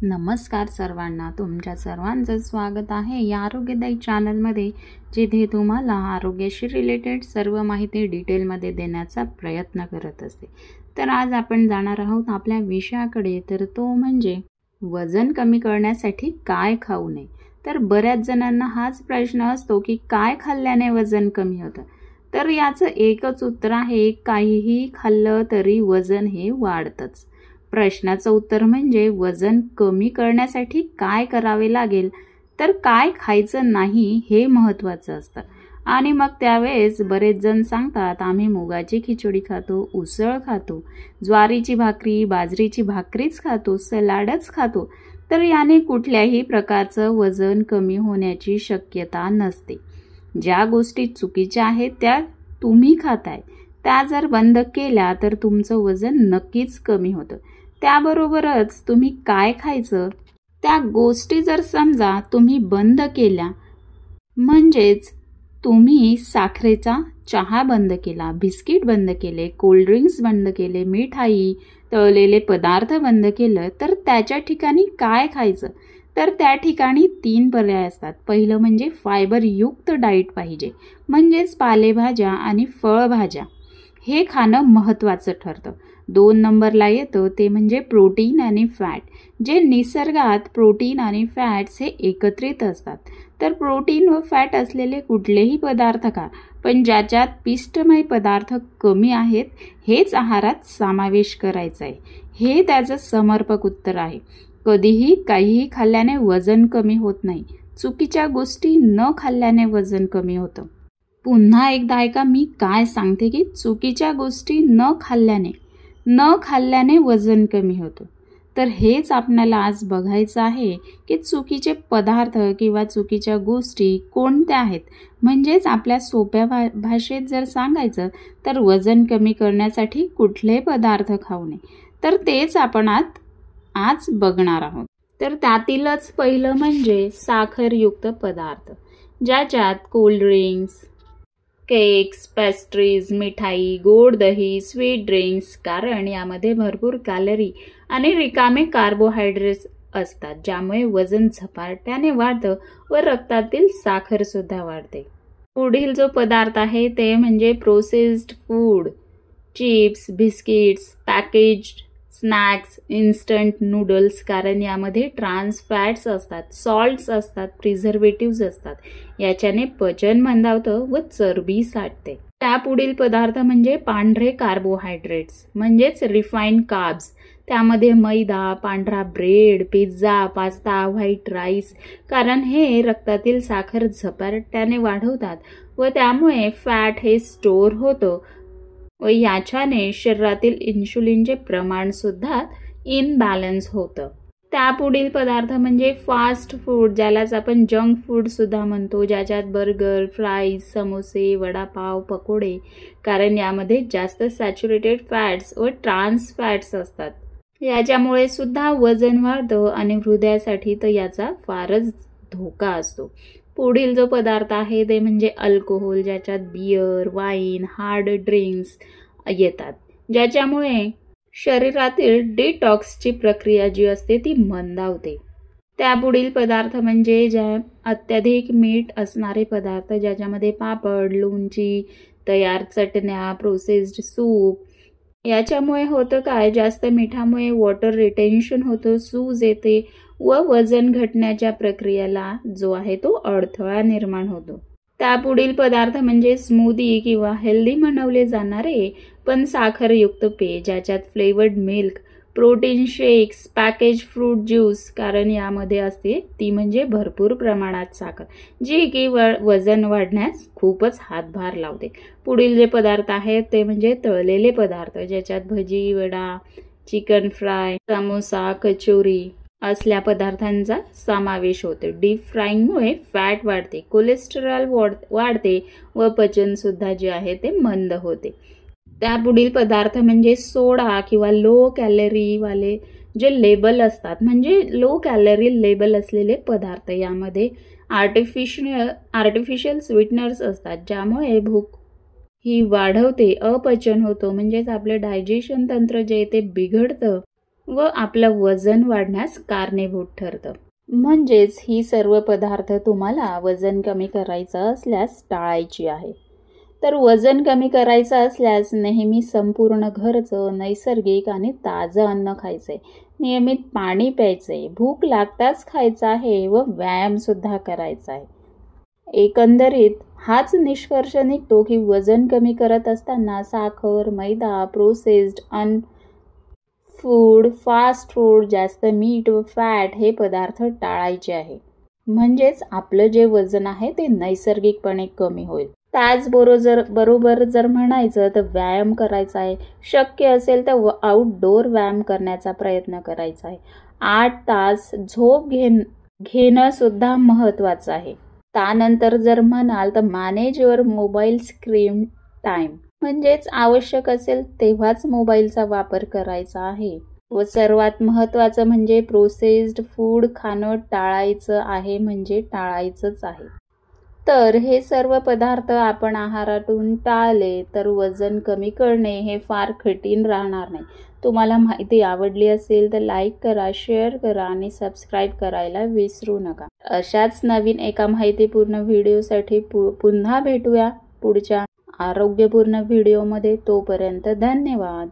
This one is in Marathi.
नमस्कार सर्वांना, तुमच्या सर्वांचं स्वागत आहे या आरोग्यदायी चॅनलमध्ये, जिथे तुम्हाला आरोग्याशी रिलेटेड सर्व माहिती डिटेलमध्ये देण्याचा प्रयत्न करत असते. तर आज आपण जाणार आहोत आपल्या विषयाकडे, तर तो म्हणजे वजन कमी करण्यासाठी काय खाऊ नये. तर बऱ्याच जणांना हाच प्रश्न असतो की काय खाल्ल्याने वजन कमी होतं. तर याचं एकच उत्तर आहे, काहीही खाल्लं तरी वजन हे वाढतंच. प्रश्नाचं उत्तर म्हणजे वजन कमी करण्यासाठी काय करावे लागेल, तर काय खायचं नाही हे महत्त्वाचं असतं. आणि मग त्यावेळेस बरेच जण सांगतात, आम्ही मुगाची खिचडी खातो, उसळ खातो, ज्वारीची भाकरी, बाजरीची भाकरीच खातो, सलाडच खातो. तर याने कुठल्याही प्रकारचं वजन कमी होण्याची शक्यता नसते. ज्या गोष्टी चुकीच्या आहेत त्या तुम्ही खाताय, त्या जर बंद केल्या तर तुमचं वजन नक्कीच कमी होतं. त्याबरोबरच तुम्ही काय खायचं त्या गोष्टी जर समजा तुम्ही बंद केल्या, म्हणजेच तुम्ही साखरेचा चहा बंद केला, बिस्किट बंद केले, कोल्ड्रिंक्स बंद केले, मिठाई, तळलेले पदार्थ बंद केलं, तर त्याच्या ठिकाणी काय खायचं, तर त्या ठिकाणी 3 पर्याय असतात. पहिलं म्हणजे फायबरयुक्त डाएट पाहिजे, म्हणजेच पालेभाज्या आणि फळभाज्या हे खाणं महत्त्वाचं ठरतं. 2 नंबरला येतं ते म्हणजे प्रोटीन आणि फॅट, जे निसर्गात प्रोटीन आणि फॅट्स हे एकत्रित असतात. तर प्रोटीन व फॅट असलेले कुठलेही पदार्थ खा, पण ज्याच्यात पिष्टमय पदार्थ कमी आहेत हेच आहारात समावेश करायचा आहे. हे त्याचं समर्पक उत्तर आहे. कधीही काहीही खाल्ल्याने वजन कमी होत नाही. चुकीच्या गोष्टी न खाल्ल्याने वजन कमी होतं. पुन्हा एकदा ऐका मी काय सांगते, की चुकीच्या गोष्टी न खाल्ल्याने वजन कमी होतं. तर हेच आपल्याला आज बघायचं आहे की चुकीचे पदार्थ किंवा चुकीच्या गोष्टी कोणत्या आहेत. म्हणजेच आपल्या सोप्या भाषेत जर सांगायचं तर वजन कमी करण्यासाठी कुठले पदार्थ खाऊ नये, तर तेच आपण आज बघणार आहोत. तर त्यातीलच पहिलं म्हणजे साखरयुक्त पदार्थ, ज्याच्यात कोल्ड्रिंक्स, केक्स, पेस्ट्रीज, मिठाई, गोड दही, स्वीट ड्रिंक्स, कारण यामध्ये भरपूर कॅलरी आणि रिकामे कार्बोहायड्रेट्स असतात, ज्यामुळे वजन झपाट्याने वाढतं व रक्तातील साखर सुद्धा वाढते. पुढील जो पदार्थ आहे ते म्हणजे processed food, chips, biscuits, packaged snacks, instant noodles, कारण यामध्ये ट्रान्स फॅट्स असतात, सॉल्ट्स असतात, प्रिझर्वेटिव्स असतात. याच्याने पचन मंदावतं व चरबी साठते. त्यापुढील पदार्थ म्हणजे पांढरे कार्बोहायड्रेट्स, म्हणजेच रिफाईंड कार्ब्स. त्यामध्ये मैदा, पांढरा bread, pizza, pasta, white rice, कारण हे रक्तातील साखर झपाट्याने वाढवतात व त्यामुळे फॅट हे स्टोअर होतं व याच्याने शरीरातील इन्शुलिनचे प्रमाण सुद्धा इनबॅलन्स होतं. त्यापुढील पदार्थ म्हणजे फास्ट फूड, ज्यालाच आपण जंक फूड सुद्धा म्हणतो, ज्याच्यात बर्गर, फ्राईज, समोसे, वडापाव, पकोडे, कारण यामध्ये जास्त सॅच्युरेटेड फॅट्स व ट्रान्स फॅट्स असतात. याच्यामुळे सुद्धा वजन वाढतं आणि हृदयासाठी तर याचा फारच धोका असतो. पुढील जो पदार्थ आहे ते म्हणजे अल्कोहोल, ज्याच्यात बियर, वाईन, हार्ड ड्रिंक्स येतात, ज्याच्यामुळे शरीरातील डिटॉक्सची प्रक्रिया जी असते ती मंदावते. त्यापुढील पदार्थ म्हणजे अत्याधिक मीठ असणारे पदार्थ, ज्याच्यामध्ये पापड, लोणची, तयार चटण्या, प्रोसेस्ड सूप. याच्यामुळे होतं काय, जास्त मिठामुळे वॉटर रिटेन्शन होतं, सूज येते व वजन घटण्याच्या प्रक्रियेला जो आहे तो अडथळा निर्माण होतो. त्यापुढील पदार्थ म्हणजे स्मूदी किंवा हेल्दी बनवले जाणारे पण साखरयुक्त पेय, ज्याच्यात flavoured milk, protein shakes, package fruit juice, कारण यामध्ये असते ती म्हणजे भरपूर प्रमाणात साखर, जी की वजन वाढण्यास खूपच हातभार लावते. पुढील जे पदार्थ आहेत ते म्हणजे तळलेले पदार्थ, ज्याच्यात भजी, वडा, चिकन फ्राय, समोसा, कचोरी असल्या पदार्थांचा समावेश होतो. डीप फ्राईंगमुळे फॅट वाढते, कोलेस्टेरॉल वाढते व पचन सुद्धा जे आहे ते मंद होते. त्यापुढील पदार्थ म्हणजे सोडा किंवा लो कॅलरी वाले जे लेबल असतात, म्हणजे लो कॅलरी लेबल असलेले पदार्थ. यामध्ये आर्टिफिशियल स्वीटनर्स असतात, ज्यामुळे भूक ही वाढवते, अपचन होतं, म्हणजेच आपले डायजेशन तंत्र जे ते बिघडतं व आपलं वजन वाढण्यास कारणीभूत ठरतं. म्हणजेच ही सर्व पदार्थ तुम्हाला वजन कमी करायचं असल्यास टाळायची आहे. तर वजन कमी करायचं असल्यास नेहमी संपूर्ण घरचं नैसर्गिक आणि ताजं अन्न खायचंय. नियमित पाणी प्यायचंय, भूक लागताच खायचं आहे व व्यायाम सुद्धा करायचा आहे. एकंदरीत हाच निष्कर्ष निघतो की वजन कमी करत असताना साखर, मैदा, प्रोसेस्ड फूड, फास्ट फूड, जास्त मीठ व फॅट हे पदार्थ टाळायचे आहे. म्हणजेच आपलं जे वजन आहे ते नैसर्गिकपणे कमी होईल. त्याचबरोबर जर म्हणायचं तर व्यायाम करायचा आहे. शक्य असेल तर आउटडोर व्यायाम करण्याचा प्रयत्न करायचा आहे. 8 तास झोप घेणं सुद्धा महत्त्वाचं आहे. त्यानंतर जर म्हणाल तर manage your mobile screen time, म्हणजेच आवश्यक असेल तेव्हाच मोबाईलचा वापर करायचा आहे. व सर्वात महत्त्वाचं म्हणजे प्रोसेस्ड फूड खाणं टाळायचं आहे, म्हणजे टाळायचंच आहे. तर हे सर्व पदार्थ आपण आहारातून टाळले तर वजन कमी करणे हे फार कठीण राहणार नाही. तुम्हाला माहिती आवडली असेल तर लाईक करा, शेअर करा आणि सबस्क्राईब करायला विसरू नका. अशाच नवीन एका माहितीपूर्ण व्हिडिओसाठी पुन्हा भेटूया पुढच्या आरोग्यपूर्ण व्हिडिओमध्ये. तोपर्यंत धन्यवाद.